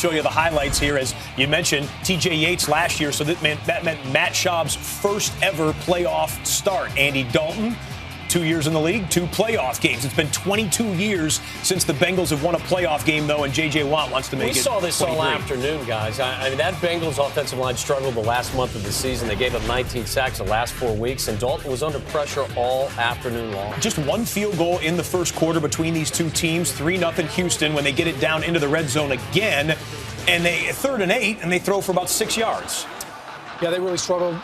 show you the highlights here. As you mentioned, T.J. Yates last year, so that meant Matt Schaub's first ever playoff start. Andy Dalton, 2 years in the league, 2 playoff games. It's been 22 years since the Bengals have won a playoff game, though, and J.J. Watt wants to make it. We saw this 23. all afternoon, guys. I mean, that Bengals offensive line struggled the last month of the season. They gave up 19 sacks the last 4 weeks, and Dalton was under pressure all afternoon long. Just one field goal in the first quarter between these two teams, 3-0 Houston when they get it down into the red zone again, and they 3rd and 8, and they throw for about 6 yards. Yeah, they really struggled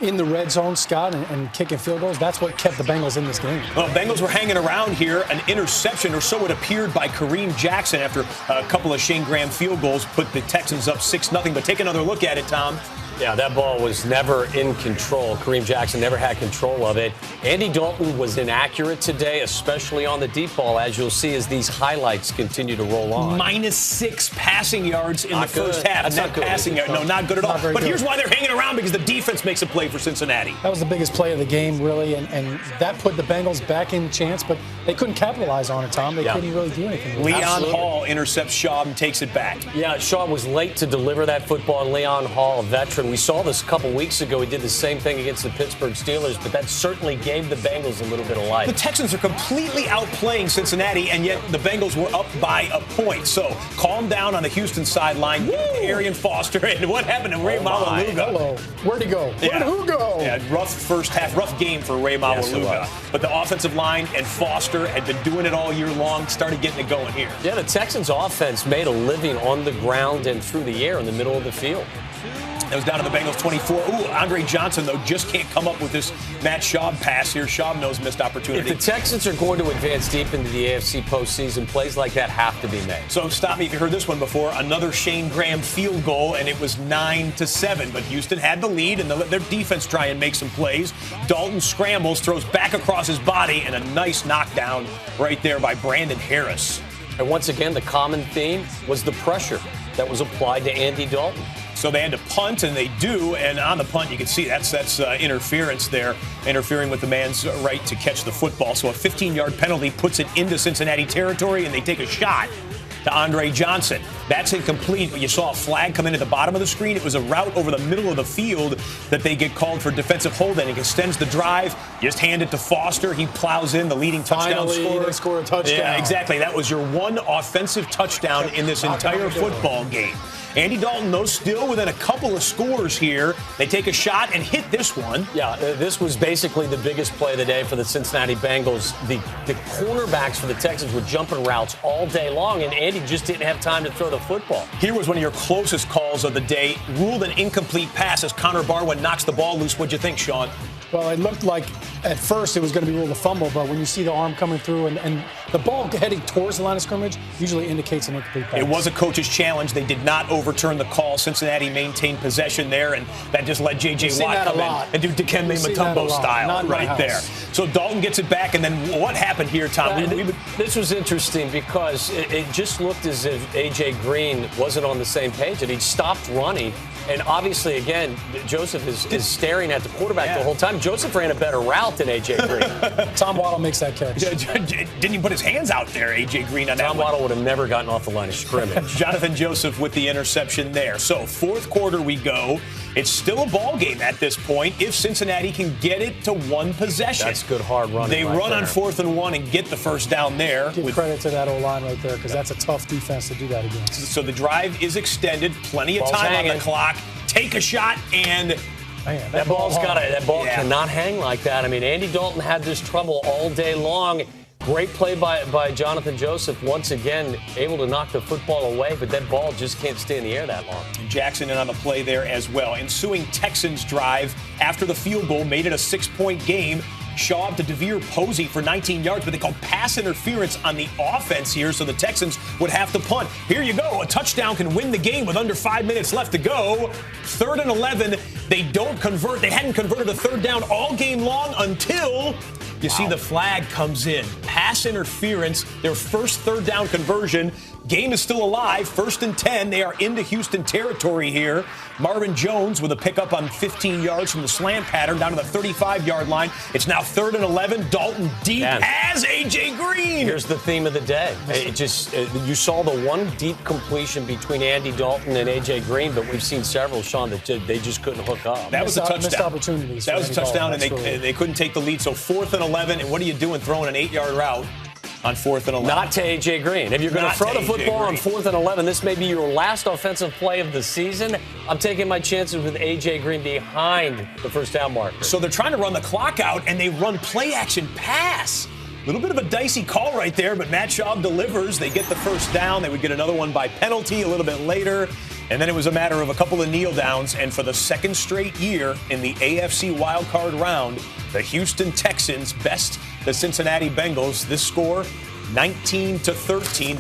in the red zone, Scott, and kicking field goals. That's what kept the Bengals in this game. Well, Bengals were hanging around here. An interception, or so it appeared, by Kareem Jackson after a couple of Shane Graham field goals put the Texans up 6-0. But take another look at it, Tom. Yeah, that ball was never in control. Kareem Jackson never had control of it. Andy Dalton was inaccurate today, especially on the deep ball, as you'll see as these highlights continue to roll on. -6 passing yards in Not the first good. half. That's not good. Passing yard. No, not good at all. But here's why they're hanging around, because the defense makes a play for Cincinnati. That was the biggest play of the game, really, and that put the Bengals back in chance, but they couldn't capitalize on it, Tom. They couldn't really do anything with it. Leon Hall intercepts Schaub and takes it back. Yeah, Schaub was late to deliver that football, and Leon Hall, a veteran. We saw this a couple weeks ago. He did the same thing against the Pittsburgh Steelers, but that certainly gave the Bengals a little bit of life. The Texans are completely outplaying Cincinnati, and yet the Bengals were up by a point. So calm down on the Houston sideline. Arian Foster, and what happened to Ray Maluga? Hello. Where'd he go? Where'd who go? Yeah, rough first half, rough game for Ray Maluga. But the offensive line and Foster had been doing it all year long, started getting it going here. Yeah, the Texans offense made a living on the ground and through the air in the middle of the field. That was down to the Bengals 24. Ooh, Andre Johnson, though, just can't come up with this Matt Schaub pass here. Schaub knows missed opportunity. If the Texans are going to advance deep into the AFC postseason, plays like that have to be made. So stop me if you heard this one before. Another Shane Graham field goal, and it was 9-7. But Houston had the lead, and their defense try and make some plays. Dalton scrambles, throws back across his body, and a nice knockdown right there by Brandon Harris. And once again, the common theme was the pressure that was applied to Andy Dalton. So they had to punt, and they do. And on the punt, you can see that's interference there, interfering with the man's right to catch the football. So a 15-yard penalty puts it into Cincinnati territory, and they take a shot to Andre Johnson. That's incomplete, but you saw a flag come in at the bottom of the screen. It was a route over the middle of the field that they get called for defensive holding. It extends the drive. Just hand it to Foster. He plows in, the leading touchdown scorer. They score a touchdown. Yeah, exactly. That was your one offensive touchdown in this entire football game. Andy Dalton, though, still within a couple of scores here. They take a shot and hit this one. Yeah, this was basically the biggest play of the day for the Cincinnati Bengals. The cornerbacks for the Texans were jumping routes all day long, and Andy just didn't have time to throw the football. Here was one of your closest calls of the day. Ruled an incomplete pass as Connor Barwin knocks the ball loose. What'd you think, Sean? Well, it looked like at first it was going to be ruled a fumble, but when you see the arm coming through and the ball heading towards the line of scrimmage, usually indicates an incomplete pass. It was a coach's challenge. They did not overturn the call. Cincinnati maintained possession there, and that just let J.J. Watt come in and do Dikembe Mutombo style right there. So Dalton gets it back, and then what happened here, Tom? This was interesting because it just looked as if A.J. Green wasn't on the same page, and he'd stopped running. And obviously, again, Joseph is staring at the quarterback the whole time. Joseph ran a better route than A.J. Green. Tom Waddle makes that catch. Didn't even put his hands out there, A.J. Green, on that one. Tom Waddle would have never gotten off the line of scrimmage. Jonathan Joseph with the interception there. So fourth quarter we go. It's still a ball game at this point if Cincinnati can get it to one possession. That's good hard running. They run on 4th and 1 and get the first down there. Give credit to that O-line right there, because that's a tough defense to do that against. So the drive is extended. Plenty of time on the clock. Take a shot, and man, that ball cannot hang like that. I mean, Andy Dalton had this trouble all day long. Great play by Jonathan Joseph. Once again, able to knock the football away, but that ball just can't stay in the air that long. And Jackson in on the play there as well. Ensuing Texans drive after the field goal made it a 6-point game. Schaub to DeVere Posey for 19 yards, but they called pass interference on the offense here, so the Texans would have to punt. Here you go. A touchdown can win the game with under 5 minutes left to go. 3rd and 11. They don't convert. They hadn't converted a third down all game long until You see the flag comes in. Pass interference, their first third down conversion. Game is still alive. 1st and 10. They are into Houston territory here. Marvin Jones with a pickup on 15 yards from the slant pattern down to the 35-yard line. It's now 3rd and 11. Dalton deep as A.J. Green. Here's the theme of the day. You saw the one deep completion between Andy Dalton and A.J. Green, but we've seen several, Sean, that they just couldn't hook up. That was a touchdown. Missed opportunities. That was a touchdown, and they couldn't take the lead. So 4th and 11, and what are you doing throwing an 8-yard route on 4th and 11? Not to A.J. Green. If you're going to throw the football on 4th and 11, this may be your last offensive play of the season. I'm taking my chances with A.J. Green behind the first down marker. So they're trying to run the clock out, and they run play-action pass. A little bit of a dicey call right there, but Matt Schaub delivers. They get the first down. They would get another one by penalty a little bit later. And then it was a matter of a couple of kneel downs. And for the second straight year in the AFC wildcard round, the Houston Texans best the Cincinnati Bengals. This score, 19-13.